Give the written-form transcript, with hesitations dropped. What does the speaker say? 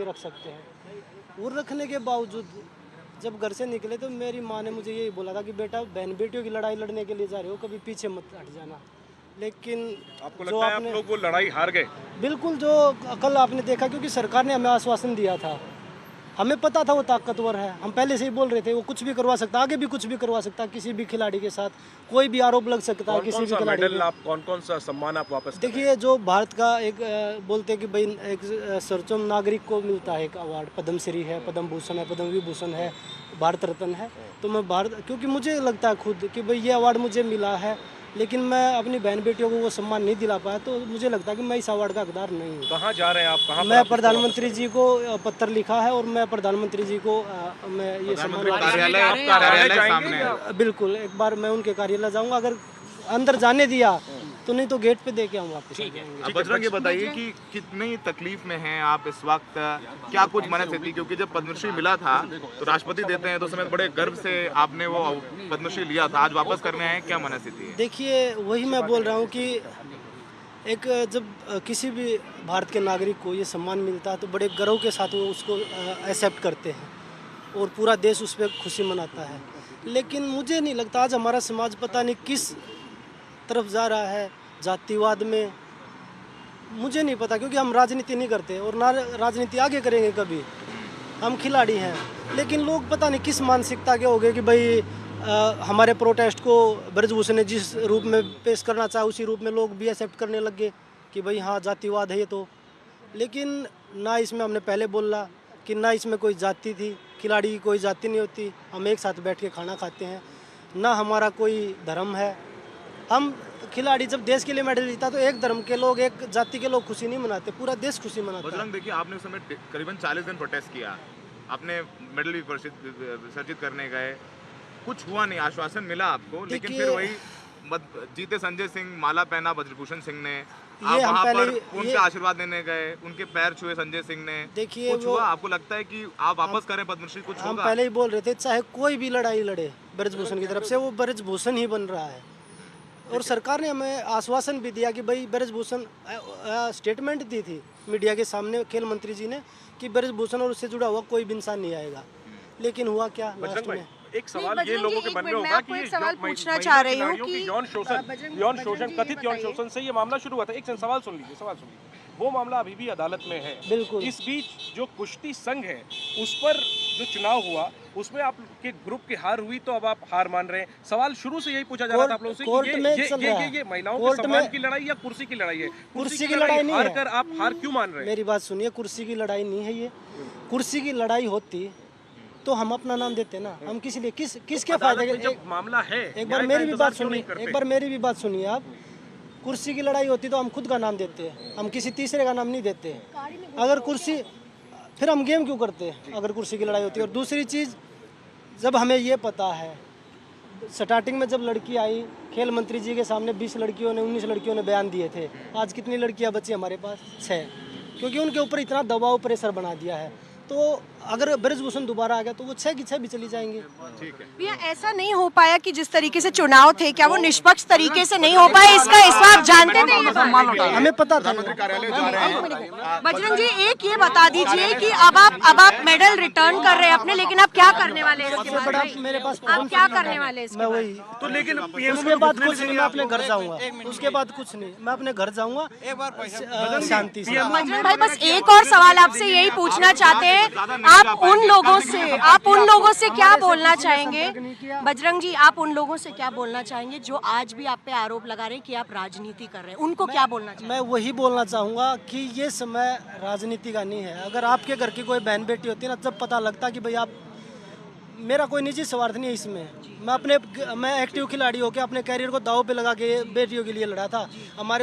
रख सकते हैं। वो रखने के बावजूद जब घर से निकले तो मेरी माँ ने मुझे यही बोला था कि बेटा बहन बेटियों की लड़ाई लड़ने के लिए जा रहे हो, कभी पीछे मत हट जाना। लेकिन आपको लगता है आप लोग वो लड़ाई हार गए? बिल्कुल, जो कल आपने देखा, क्योंकि सरकार ने हमें आश्वासन दिया था, हमें पता था वो ताकतवर है, हम पहले से ही बोल रहे थे वो कुछ भी करवा सकता, आगे भी कुछ भी करवा सकता, किसी भी खिलाड़ी के साथ कोई भी आरोप लग सकता है किसी भी खिलाड़ी पे। आप कौन सा सम्मान आप वापस देखिए, जो भारत का एक बोलते हैं कि भाई एक सर्वोच्च नागरिक को मिलता है एक अवार्ड, पद्म श्री है, पद्म भूषण है, पद्म विभूषण है, भारत रत्न है, तो मैं क्योंकि मुझे लगता है खुद कि भाई ये अवार्ड मुझे मिला है, लेकिन मैं अपनी बहन बेटियों को वो सम्मान नहीं दिला पाया, तो मुझे लगता है कि मैं इस अवार्ड का हकदार नहीं हूँ। कहाँ जा रहे हैं आप? कहाँ मैं प्रधानमंत्री जी को पत्र लिखा है और मैं प्रधानमंत्री जी को मैं ये सम्मान कार्यालय सामने बिल्कुल एक बार मैं उनके कार्यालय जाऊँगा, अगर अंदर जाने दिया तो, नहीं तो गेट पे दे के हम वापस आ जाएंगे। बजरंग, ये बताइए कि कितनी तकलीफ में हैं आप इस वक्त, क्या कुछ मनस्थिति, क्योंकि जब पद्मश्री मिला था तो राष्ट्रपति देते हैं तो उस समय बड़े गर्व से आपने वो पद्मश्री लिया था, आज वापस करने आए, क्या मनस्थिति है? देखिए, वही मैं बोल रहा हूँ कि एक जब किसी भी भारत के नागरिक को ये सम्मान मिलता है तो बड़े गर्व के साथ वो उसको एक्सेप्ट करते हैं और पूरा देश उस पर खुशी मनाता है। लेकिन मुझे नहीं लगता, आज हमारा समाज पता नहीं किस तरफ जा रहा है, जातिवाद में, मुझे नहीं पता, क्योंकि हम राजनीति नहीं करते और ना राजनीति आगे करेंगे कभी, हम खिलाड़ी हैं। लेकिन लोग पता नहीं किस मानसिकता के हो गए कि भाई हमारे प्रोटेस्ट को ब्रजभूषण ने जिस रूप में पेश करना चाहा उसी रूप में लोग भी एक्सेप्ट करने लग गए कि भाई हाँ जातिवाद है ये तो। लेकिन ना इसमें हमने पहले बोला कि ना इसमें कोई जाति थी, खिलाड़ी की कोई जाति नहीं होती, हम एक साथ बैठ के खाना खाते हैं, ना हमारा कोई धर्म है। हम खिलाड़ी जब देश के लिए मेडल जीता तो एक धर्म के लोग, एक जाति के लोग खुशी नहीं मनाते, पूरा देश खुशी मनाता है। बजरंग, देखिए आपने उस समय करीबन 40 दिन प्रोटेस्ट किया, आपने मेडल भी विसर्जित करने गए, कुछ हुआ नहीं, आश्वासन मिला आपको, लेकिन फिर वही जीते संजय सिंह, माला पहना ब्रजभूषण सिंह ने, आप वहाँ पर उनके आशीर्वाद लेने गए, उनके पैर छुए संजय सिंह ने, देखिए कुछ हुआ? आपको लगता है कि आप वापस करें पद्मश्री, कुछ हम होगा? पहले ही बोल रहे थे, चाहे कोई भी लड़ाई लड़े ब्रजभूषण की तरफ से, वो ब्रजभूषण ही बन रहा है। और सरकार ने हमें आश्वासन भी दिया कि भाई ब्रजभूषण, स्टेटमेंट दी थी मीडिया के सामने खेल मंत्री जी ने कि ब्रजभूषण और उससे जुड़ा हुआ कोई भी इंसान नहीं आएगा। लेकिन हुआ क्या लास्ट में? एक सवाल ये लोगों के मन में होगा कि ये सवाल पूछना चाह रही हूँ कि यौन शोषण, कथित यौन शोषण से ये मामला शुरू हुआ था। एक सवाल सुन लीजिए, वो मामला अभी भी अदालत में है। बिल्कुल। इस बीच जो कुश्ती संघ है उस पर जो चुनाव हुआ उसमें आपके ग्रुप की हार हुई, तो अब आप हार मान रहे हैं। सवाल शुरू से यही पूछा जा रहा था आप लोगों से कि ये महिलाओं के सम्मान की लड़ाई या कुर्सी की लड़ाई है? कुर्सी की लड़ाई नहीं है। आप हार क्यों मान रहे हैं? मेरी बात सुनिए, कुर्सी की लड़ाई नहीं है ये। कुर्सी की लड़ाई होती तो हम अपना नाम देते ना, हम किसी लिए किसके फायदे जब मामला है। एक बार मेरी भी बात सुनिए, आप कुर्सी की लड़ाई होती तो हम खुद का नाम देते हैं, हम किसी तीसरे का नाम नहीं देते। अगर कुर्सी, फिर हम गेम क्यों करते हैं अगर कुर्सी की लड़ाई होती है? और दूसरी चीज़, जब हमें ये पता है, स्टार्टिंग में जब लड़की आई खेल मंत्री जी के सामने 20 लड़कियों ने 19 लड़कियों ने बयान दिए थे, आज कितनी लड़कियां बची हमारे पास? 6, क्योंकि उनके ऊपर इतना दबाव प्रेशर बना दिया है। तो अगर ब्रजभूषण दोबारा आ गया तो वो 6 की 6 भी चली जाएंगे। ठीक है भैया, ऐसा नहीं हो पाया कि जिस तरीके से चुनाव थे, क्या वो निष्पक्ष तरीके से नहीं हो पाया? इसका इस बार जानते थे, हमें पता था। कार्यालय जा रहे हैं। बजरंग जी, एक ये बता दीजिए कि अब आप मेडल रिटर्न कर रहे हैं अपने, लेकिन आप क्या करने वाले हैं? सबसे बड़ा मेरे पास आप क्या करने वाले हैं? मैं वही तो, लेकिन उसके बाद कुछ नहीं, मैं अपने घर जाऊंगा, उसके बाद कुछ नहीं, मैं अपने घर जाऊंगा शांति से। बजरंग भाई, बस एक और सवाल आपसे यही पूछना चाहते हैं, आप उन लोगों से क्या बोलना चाहेंगे? बजरंग जी, आप उन लोगों से क्या बोलना चाहेंगे जो आज भी आप पे आरोप लगा रहे हैं कि आप राजनीति कर रहे हैं? उनको क्या बोलना चाहेंगे? मैं वही बोलना चाहूँगा कि ये समय राजनीति का नहीं है। अगर आपके घर की कोई बहन बेटी होती है ना, जब पता लगता कि भाई आप, मेरा कोई निजी स्वार्थ नहीं है इसमें, मैं एक्टिव खिलाड़ी होकर अपने कैरियर को दांव पे लगा के बेटियों के लिए लड़ा था। हमारे